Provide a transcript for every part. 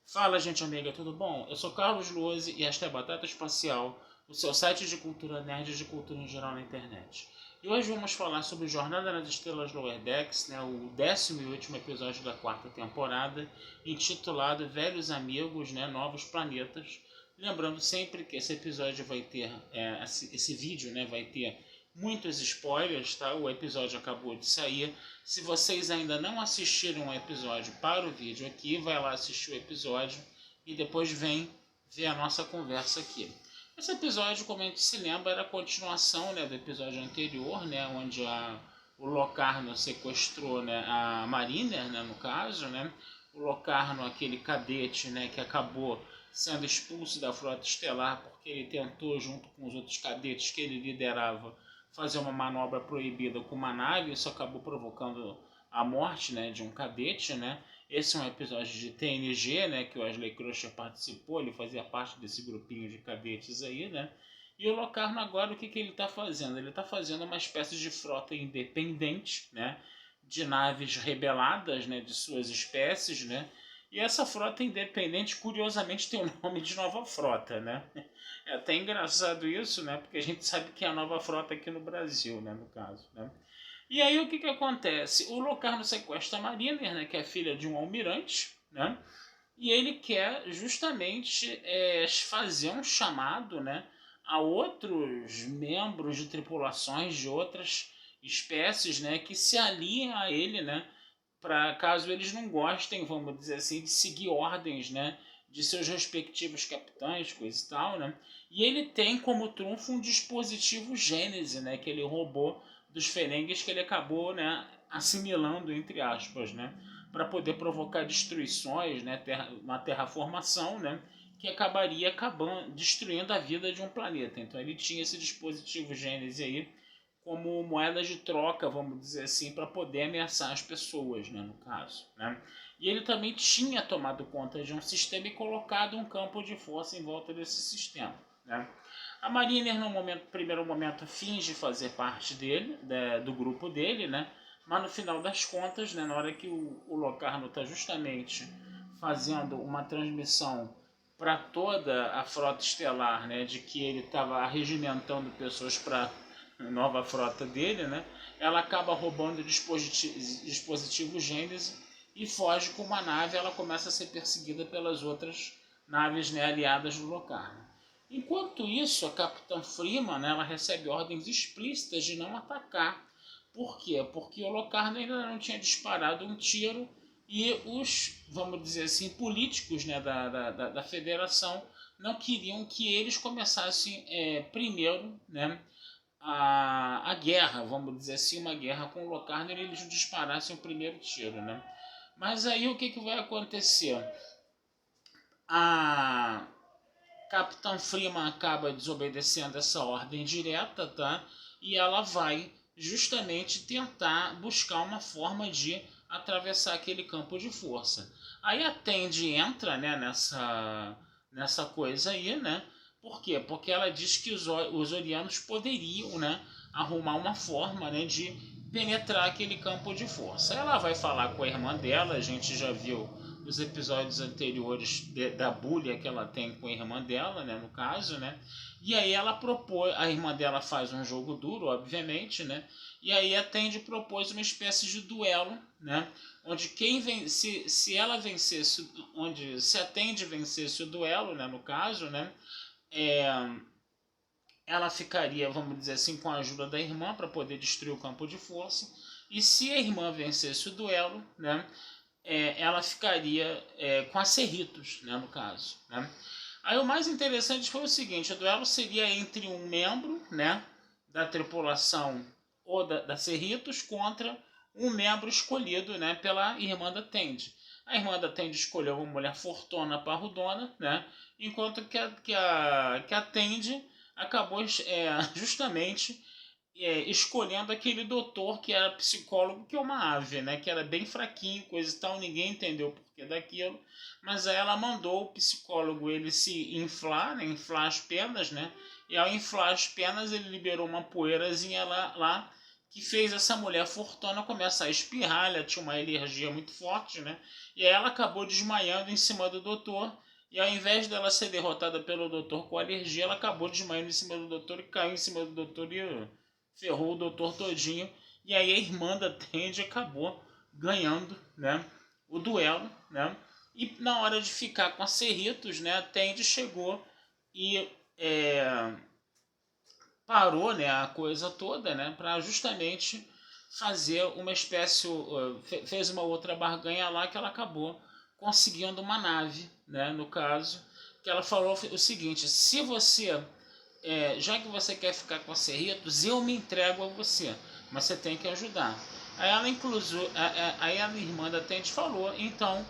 Fala, gente amiga, tudo bom? Eu sou Carlos Luozi e esta é Batata Espacial, o seu site de cultura nerd e de cultura em geral na internet. E hoje vamos falar sobre Jornada nas Estrelas Lower Decks, né, o 10º e último episódio da quarta temporada, intitulado Velhos Amigos, né, Novos Planetas. Lembrando sempre que esse episódio vai ter, esse vídeo, né, vai ter muitos spoilers, tá? O episódio acabou de sair. Se vocês ainda não assistiram o episódio para o vídeo aqui, vai lá assistir o episódio e depois vem ver a nossa conversa aqui. Esse episódio, como a gente se lembra, era a continuação, né, do episódio anterior, né, onde o Locarno sequestrou, né, a Mariner, né, no caso, né, o Locarno, aquele cadete, né, que acabou sendo expulso da Frota Estelar porque ele tentou, junto com os outros cadetes que ele liderava, fazer uma manobra proibida com uma nave. Isso acabou provocando a morte, né, de um cadete, né. Esse é um episódio de TNG, né, que o Wesley Crusher participou, ele fazia parte desse grupinho de cadetes aí, né. E o Locarno agora, o que ele está fazendo? Ele está fazendo uma espécie de frota independente, né, de naves rebeladas, né, de suas espécies, né. E essa frota independente, curiosamente, tem o nome de Nova Frota, né. É até engraçado isso, né, porque a gente sabe que é a Nova Frota aqui no Brasil, né, no caso, né. E aí o que acontece? O Locarno sequestra a Mariner, né, que é filha de um almirante, né, e ele quer justamente fazer um chamado, né, a outros membros de tripulações de outras espécies, né, que se aliem a ele, né, para caso eles não gostem, vamos dizer assim, de seguir ordens, né, de seus respectivos capitães, coisa e tal, né. E ele tem como trunfo um dispositivo Gênese, né, que ele roubou dos Ferengues, que ele acabou, né, assimilando, entre aspas, né, para poder provocar destruições, né, uma terraformação, né, que acabaria destruindo a vida de um planeta. Então ele tinha esse dispositivo Gênese aí como moeda de troca, vamos dizer assim, para poder ameaçar as pessoas, né, no caso, né. E ele também tinha tomado conta de um sistema e colocado um campo de força em volta desse sistema, né. A Mariner, no primeiro momento, finge fazer parte dele, do grupo dele, né? Mas no final das contas, né, na hora que o Locarno está justamente fazendo uma transmissão para toda a frota estelar, né, de que ele estava arregimentando pessoas para a nova frota dele, né, ela acaba roubando o dispositivo Gênesis e foge com uma nave. Ela começa a ser perseguida pelas outras naves, né, aliadas do Locarno. Enquanto isso, a Capitã Freeman, né, ela recebe ordens explícitas de não atacar. Por quê? Porque o Locarno ainda não tinha disparado um tiro e os, vamos dizer assim, políticos, né, da federação não queriam que eles começassem primeiro, né, a guerra, vamos dizer assim, uma guerra com o Locarno, e eles disparassem o primeiro tiro, né. Mas aí o que vai acontecer? A Capitão Freeman acaba desobedecendo essa ordem direta, tá? E ela vai justamente tentar buscar uma forma de atravessar aquele campo de força. Aí a Tandy entra, né, nessa coisa aí, né? Por quê? Porque ela diz que os Orianos poderiam, né, arrumar uma forma, né, de penetrar aquele campo de força. Ela vai falar com a irmã dela, a gente já viu os episódios anteriores da bulha que ela tem com a irmã dela, né, no caso, né? E aí ela propôs, a irmã dela faz um jogo duro, obviamente, né? E aí a Tandy propôs uma espécie de duelo, né? Onde se ela vencesse, se a Tandy vencesse o duelo, né, no caso, né? Ela ficaria, vamos dizer assim, com a ajuda da irmã para poder destruir o campo de força. E se a irmã vencesse o duelo, né, ela ficaria com a Cerritos, né, no caso, né. Aí o mais interessante foi o seguinte: o duelo seria entre um membro, né, da tripulação ou da Cerritos contra um membro escolhido, né, pela irmã da Tandy. A irmã da Tandy escolheu uma mulher fortuna, parrudona, né, enquanto que a Tandy acabou justamente escolhendo aquele doutor que era psicólogo, que é uma ave, né? Que era bem fraquinho, coisa e tal, ninguém entendeu o porquê daquilo. Mas aí ela mandou o psicólogo ele se inflar, né? Inflar as penas, né? E ao inflar as penas ele liberou uma poeirazinha lá que fez essa mulher fortuna começar a espirrar. Ela tinha uma alergia muito forte, né? E aí ela acabou desmaiando em cima do doutor. E ao invés dela ser derrotada pelo doutor com alergia, ela acabou desmaiando em cima do doutor e caiu em cima do doutor e ferrou o doutor todinho. E aí a irmã da Tandy acabou ganhando, né, o duelo, né? E na hora de ficar com a Cerritos, né, a Tandy chegou e parou, né, a coisa toda, né, para justamente fazer uma espécie, fez uma outra barganha lá que ela acabou conseguindo uma nave, né, no caso, que ela falou o seguinte: se você, já que você quer ficar com a Cerritos, eu me entrego a você, mas você tem que ajudar. Aí ela aí a irmã da Tente falou: então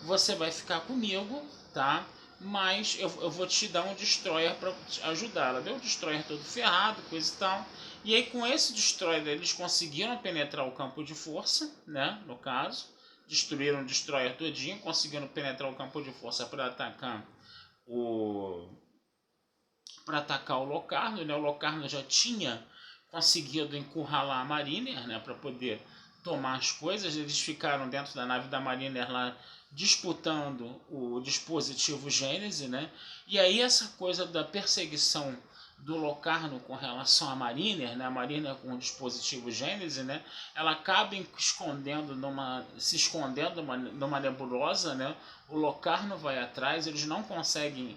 você vai ficar comigo, tá? Mas eu vou te dar um destroyer para ajudar. Ela deu um destroyer todo ferrado, coisa e tal. E aí com esse destroyer eles conseguiram penetrar o campo de força, né? No caso, destruíram o destroyer todinho, conseguiram penetrar o campo de força para atacar o Locarno, né? O Locarno já tinha conseguido encurralar a Mariner, né, para poder tomar as coisas. Eles ficaram dentro da nave da Mariner lá disputando o dispositivo Gênese, né? E aí essa coisa da perseguição do Locarno com relação à Mariner, né? A Mariner com o dispositivo Gênese, né? Ela acaba se escondendo numa nebulosa, né? O Locarno vai atrás, eles não conseguem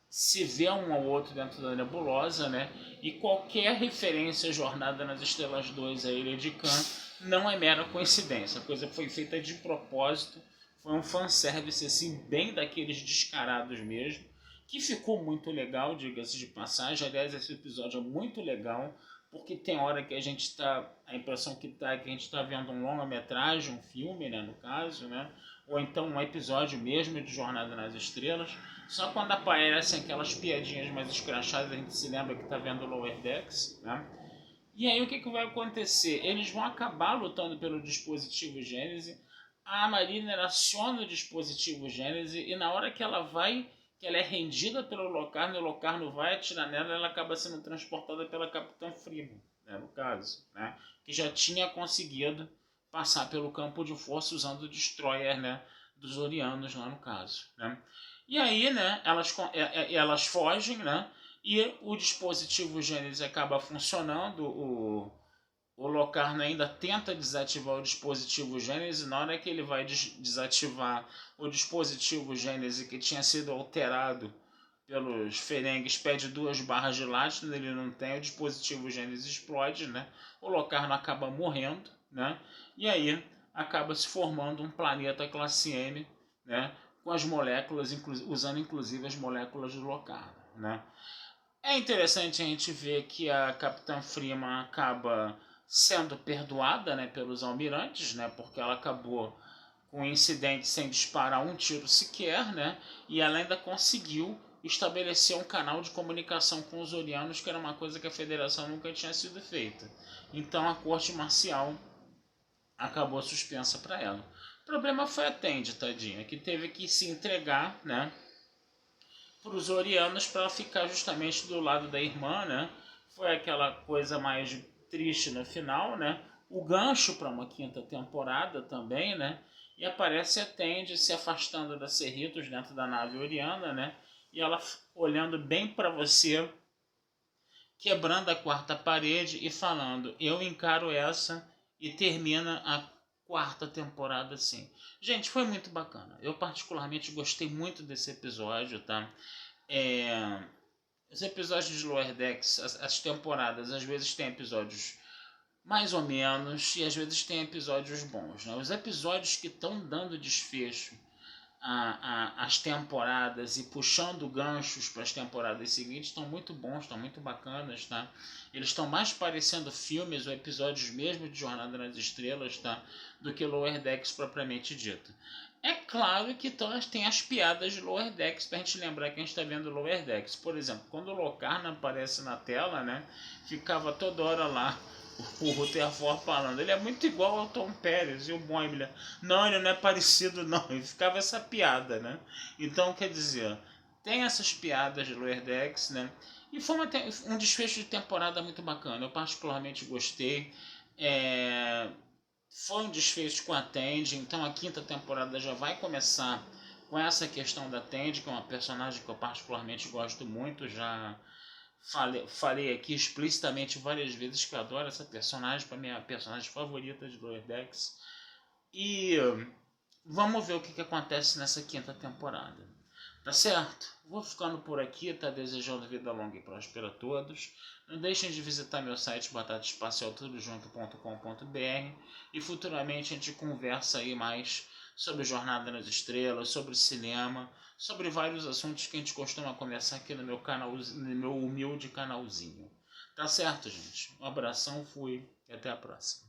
se vê um ao outro dentro da nebulosa, né? E qualquer referência à Jornada nas Estrelas 2, a Ilha de Khan, não é mera coincidência. A coisa foi feita de propósito, foi um fanservice assim, bem daqueles descarados mesmo, que ficou muito legal, diga-se de passagem. Aliás, esse episódio é muito legal, porque tem hora que a gente está, a impressão que tá é que a gente está vendo um longa-metragem, um filme, né, no caso, né? Ou então um episódio mesmo de Jornada nas Estrelas. Só quando aparecem aquelas piadinhas mais escrachadas a gente se lembra que está vendo Lower Decks, né? E aí o que vai acontecer? Eles vão acabar lutando pelo dispositivo Gênese. A Mariner aciona o dispositivo Gênese e na hora que ela é rendida pelo Locarno e o Locarno vai atirar nela, ela acaba sendo transportada pela Capitã Freeman, né, no caso, né, que já tinha conseguido passar pelo campo de força usando o destroyer, né, dos Orianos lá no caso, né. E aí, né, elas fogem, né, e o dispositivo Gênesis acaba funcionando. O Locarno ainda tenta desativar o dispositivo Gênesis. Na hora que ele vai desativar o dispositivo Gênesis, que tinha sido alterado pelos Ferengues, pede 2 barras de Latinum, ele não tem, o dispositivo Gênesis explode, né? O Locarno acaba morrendo, né? E aí acaba se formando um planeta classe M, né, com as moléculas, usando inclusive as moléculas do Locarno, né? É interessante a gente ver que a Capitã Freeman acaba sendo perdoada, né, pelos almirantes, né, porque ela acabou com o incidente sem disparar um tiro sequer, né, e ela ainda conseguiu estabelecer um canal de comunicação com os Orianos, que era uma coisa que a Federação nunca tinha sido feita. Então a corte marcial acabou suspensa para ela. O problema foi a Tandy, tadinha, que teve que se entregar, né, para os Orianos para ficar justamente do lado da irmã, né? Foi aquela coisa mais triste no final, né? O gancho para uma 5ª temporada também, né? E aparece a Tandy se afastando da Cerritos dentro da nave Oriana, né? E ela olhando bem para você, quebrando a 4ª parede e falando: eu encaro essa, e termina a 4ª temporada assim. Gente, foi muito bacana. Eu particularmente gostei muito desse episódio, tá? Os episódios de Lower Decks, as temporadas, às vezes tem episódios mais ou menos e às vezes tem episódios bons, né? Os episódios que estão dando desfecho as temporadas e puxando ganchos para as temporadas seguintes estão muito bons, estão muito bacanas, tá? Eles estão mais parecendo filmes ou episódios mesmo de Jornada nas Estrelas, tá? Do que Lower Decks propriamente dito. É claro que tem as piadas de Lower Decks pra gente lembrar que a gente está vendo Lower Decks. Por exemplo, quando o Locarno aparece na tela, né? Ficava toda hora lá o Rutherford falando: ele é muito igual ao Tom Pérez. E o Boimler: não, ele não é parecido não. E ficava essa piada, né? Então, quer dizer, tem essas piadas de Lower Decks, né? E foi um desfecho de temporada muito bacana. Eu particularmente gostei. Foi um desfecho com a Tandy, então a quinta temporada já vai começar com essa questão da Tandy, que é uma personagem que eu particularmente gosto muito. Já falei aqui explicitamente várias vezes que eu adoro essa personagem, para mim é a personagem favorita de Lower Decks. E vamos ver o que acontece nessa quinta temporada. Tá certo? Vou ficando por aqui, tá? Desejando vida longa e próspera a todos. Não deixem de visitar meu site batataespacialtudojunto.com.br e futuramente a gente conversa aí mais sobre Jornada nas Estrelas, sobre cinema, sobre vários assuntos que a gente costuma conversar aqui no meu canal, no meu humilde canalzinho. Tá certo, gente? Um abração, fui e até a próxima.